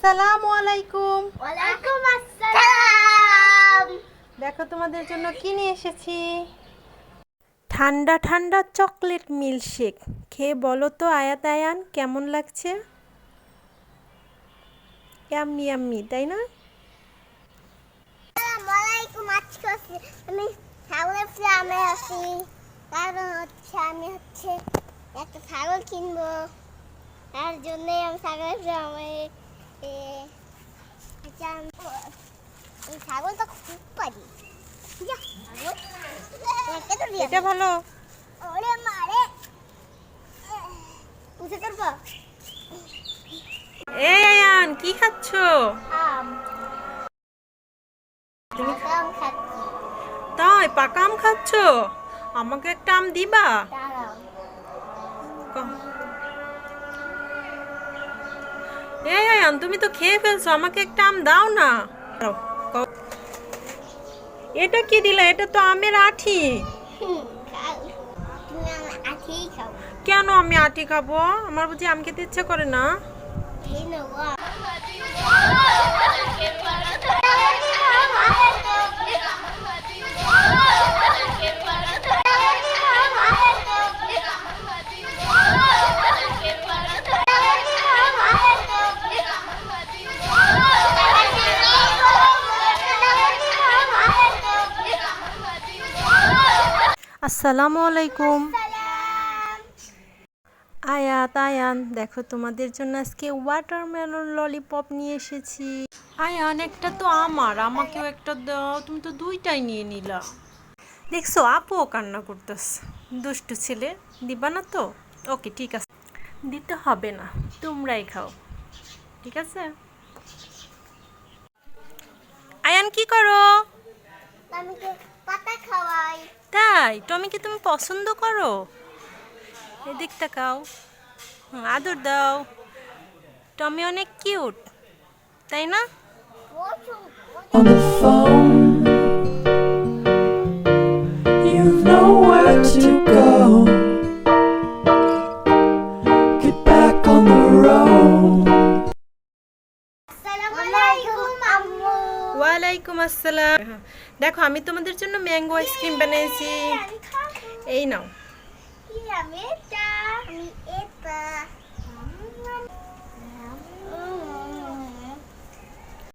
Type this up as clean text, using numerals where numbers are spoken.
আসসালামু আলাইকুম। ওয়ালাইকুম আসসালাম। দেখো তোমাদের জন্য কি নিয়ে এসেছি। ঠান্ডা ঠান্ডা চকলেট মিল্কশেক। খেয়ে বলো তো আয়াত আয়ান কেমন লাগছে? ইয়াম্মি ইয়াম্মি, তাই না? আসসালামু আলাইকুম। আজকে আমি ছাগলের ফার্মে আছি, কারণ আমি একটা ছাগল কিনবো, তার জন্যই আমি ছাগলের ফার্মে। এই ছাগলটা খুব পারি। এটা ভালো। ওরে মারে, উঠে করবো। এই আয়ান কি খাচ্ছো? আম আম খাচ্ছি। তাই পাকা আম খাচ্ছো? আমাকে একটা আম দিবা? দাঁড়াও। এই আয়ান তুমি তো খেয়ে ফেলছো, আমাকে একটা আম দাও না। এটা কি দিলা? এটা তো আমের আঠি। তুমি আমার আঠেই খাও। কেন আমি আঠি খাবো? আমার বুঝি আম খেতে ইচ্ছা করে না? এই নাও। আসসালামু আলাইকুম। আয়াত আয়ান দেখো তোমাদের জন্য আজকে ওয়াটারমেলন ললিপপ নিয়ে এসেছি। আয়ান একটা তো আমার, আমাকেও একটা দাও। তুমি তো দুইটাই নিয়ে নিলা। দেখছো আপুও কান্না করতেছে। দুষ্টু ছেলে, দিবা না তো? ওকে ঠিক আছে, দিতে হবে না, তোমরাই খাও, ঠিক আছে? আয়ান কি করো? আমি পাতা খাওয়াই। তাই টমিকে তুমি পছন্দ করো? এদিক তাকাও, আদর দাও। টমি অনেক কিউট, তাই না? On the phone, you've nowhere to go. Get back on the road. আসসালামু আলাইকুম আম্মু। ওয়ালাইকুম আসসালাম। দেখো আমি তোমাদের জন্য ম্যাঙ্গো আইসক্রিম বানিয়েছি। আমি খাবো। এই নাও। আমি এটা